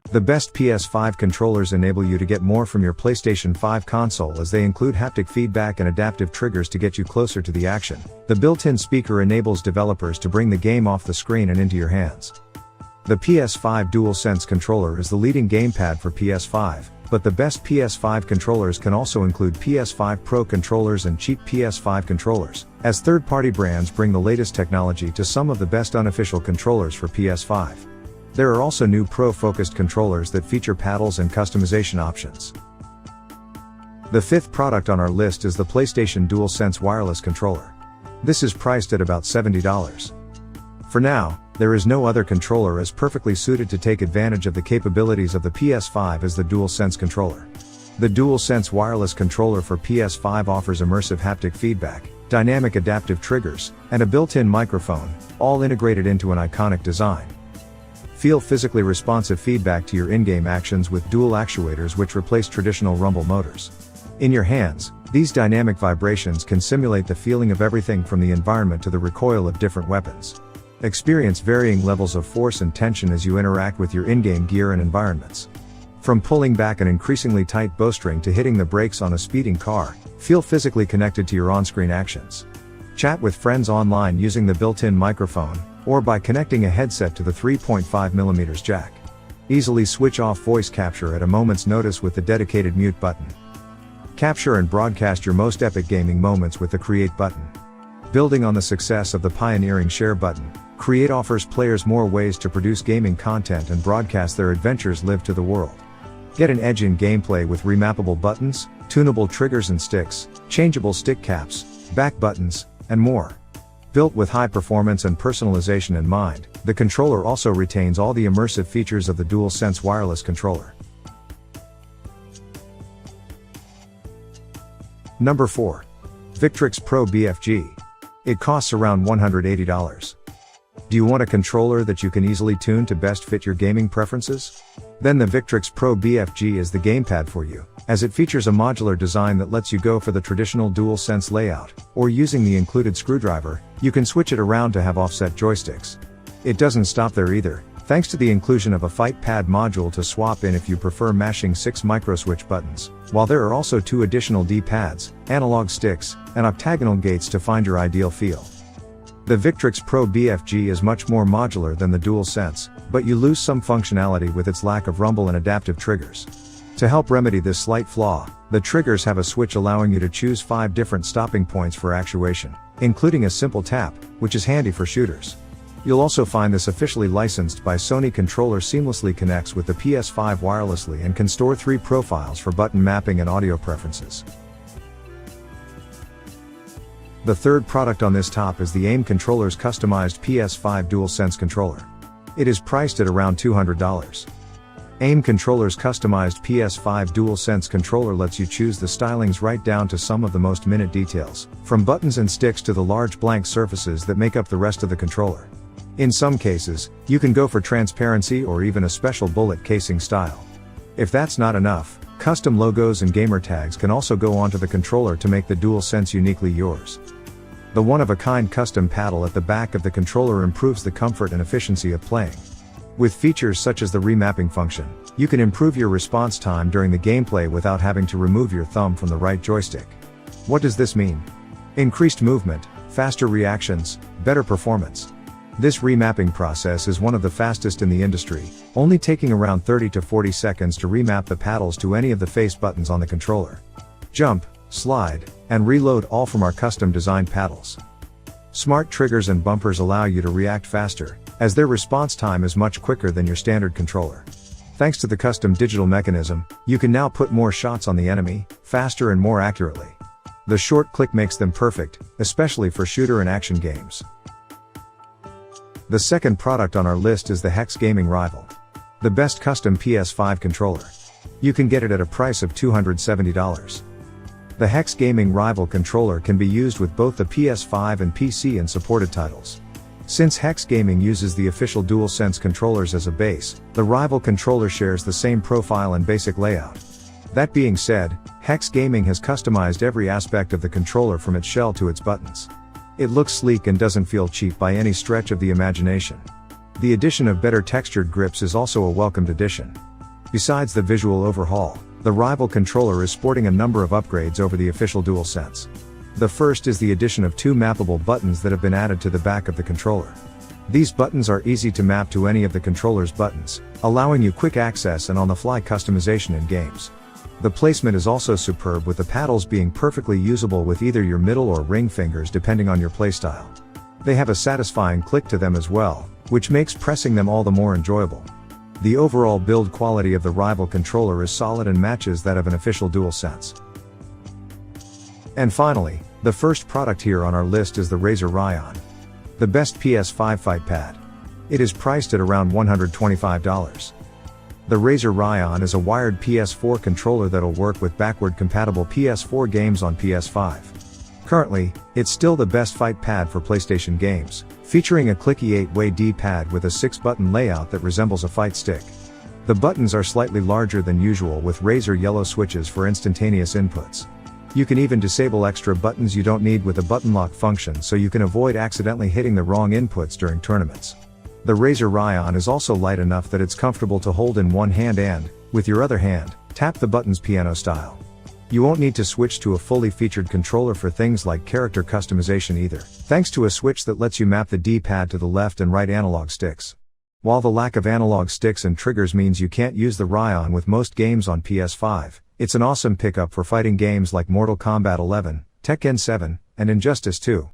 The best PS5 controllers enable you to get more from your PlayStation 5 console as they include haptic feedback and adaptive triggers to get you closer to the action. The built-in speaker enables developers to bring the game off the screen and into your hands. The PS5 DualSense controller is the leading gamepad for PS5, but the best PS5 controllers can also include PS5 Pro controllers and cheap PS5 controllers, as third-party brands bring the latest technology to some of the best unofficial controllers for PS5. There are also new Pro-focused controllers that feature paddles and customization options. The fifth product on our list is the PlayStation DualSense wireless controller. This is priced at about $70. For now, there is no other controller as perfectly suited to take advantage of the capabilities of the PS5 as the DualSense controller. The DualSense wireless controller for PS5 offers immersive haptic feedback, dynamic adaptive triggers, and a built-in microphone, all integrated into an iconic design. Feel physically responsive feedback to your in-game actions with dual actuators which replace traditional rumble motors. In your hands, these dynamic vibrations can simulate the feeling of everything from the environment to the recoil of different weapons. Experience varying levels of force and tension as you interact with your in-game gear and environments. From pulling back an increasingly tight bowstring to hitting the brakes on a speeding car, feel physically connected to your on-screen actions. Chat with friends online using the built-in microphone, or by connecting a headset to the 3.5mm jack. Easily switch off voice capture at a moment's notice with the dedicated mute button. Capture and broadcast your most epic gaming moments with the Create button. Building on the success of the pioneering Share button, Create offers players more ways to produce gaming content and broadcast their adventures live to the world. Get an edge in gameplay with remappable buttons, tunable triggers and sticks, changeable stick caps, back buttons, and more. Built with high performance and personalization in mind, the controller also retains all the immersive features of the DualSense wireless controller. Number 4. Victrix Pro BFG. It costs around $180. Do you want a controller that you can easily tune to best fit your gaming preferences? Then the Victrix Pro BFG is the gamepad for you, as it features a modular design that lets you go for the traditional DualSense layout, or using the included screwdriver, you can switch it around to have offset joysticks. It doesn't stop there either, thanks to the inclusion of a Fightpad module to swap in if you prefer mashing 6 microswitch buttons, while there are also 2 additional D-pads, analog sticks, and octagonal gates to find your ideal feel. The Victrix Pro BFG is much more modular than the DualSense, but you lose some functionality with its lack of rumble and adaptive triggers. To help remedy this slight flaw, the triggers have a switch allowing you to choose 5 different stopping points for actuation, including a simple tap, which is handy for shooters. You'll also find this officially licensed by Sony controller seamlessly connects with the PS5 wirelessly and can store 3 profiles for button mapping and audio preferences. The third product on this top is the AimControllers customized PS5 DualSense controller. It is priced at around $200. AimControllers customized PS5 DualSense controller lets you choose the stylings right down to some of the most minute details, from buttons and sticks to the large blank surfaces that make up the rest of the controller. In some cases, you can go for transparency or even a special bullet casing style. If that's not enough, custom logos and gamer tags can also go onto the controller to make the DualSense uniquely yours. The one-of-a-kind custom paddle at the back of the controller improves the comfort and efficiency of playing. With features such as the remapping function, you can improve your response time during the gameplay without having to remove your thumb from the right joystick. What does this mean? Increased movement, faster reactions, better performance. This remapping process is one of the fastest in the industry, only taking around 30 to 40 seconds to remap the paddles to any of the face buttons on the controller. Jump, slide, and reload all from our custom designed paddles. Smart triggers and bumpers allow you to react faster, as their response time is much quicker than your standard controller. Thanks to the custom digital mechanism, you can now put more shots on the enemy, faster and more accurately. The short click makes them perfect, especially for shooter and action games. The second product on our list is the HEXGAMING Rival. The best custom PS5 controller. You can get it at a price of $270. The HEXGAMING Rival controller can be used with both the PS5 and PC and supported titles. Since HEXGAMING uses the official DualSense controllers as a base, the Rival controller shares the same profile and basic layout. That being said, HEXGAMING has customized every aspect of the controller from its shell to its buttons. It looks sleek and doesn't feel cheap by any stretch of the imagination. The addition of better textured grips is also a welcomed addition. Besides the visual overhaul, the rival controller is sporting a number of upgrades over the official DualSense. The first is the addition of 2 mappable buttons that have been added to the back of the controller. These buttons are easy to map to any of the controller's buttons, allowing you quick access and on-the-fly customization in games. The placement is also superb, with the paddles being perfectly usable with either your middle or ring fingers depending on your playstyle. They have a satisfying click to them as well, which makes pressing them all the more enjoyable. The overall build quality of the rival controller is solid and matches that of an official DualSense. And finally, the first product here on our list is the Razer Raion, the best PS5 Fightpad. It is priced at around $125. The Razer Raion is a wired PS4 controller that'll work with backward compatible PS4 games on PS5. Currently, it's still the best fight pad for PlayStation games, featuring a clicky 8-way D-pad with a 6-button layout that resembles a fight stick. The buttons are slightly larger than usual with Razer yellow switches for instantaneous inputs. You can even disable extra buttons you don't need with a button lock function, so you can avoid accidentally hitting the wrong inputs during tournaments. The Razer Raion is also light enough that it's comfortable to hold in one hand and, with your other hand, tap the buttons piano style. You won't need to switch to a fully featured controller for things like character customization either, thanks to a switch that lets you map the D-pad to the left and right analog sticks. While the lack of analog sticks and triggers means you can't use the Raion with most games on PS5, it's an awesome pickup for fighting games like Mortal Kombat 11, Tekken 7, and Injustice 2.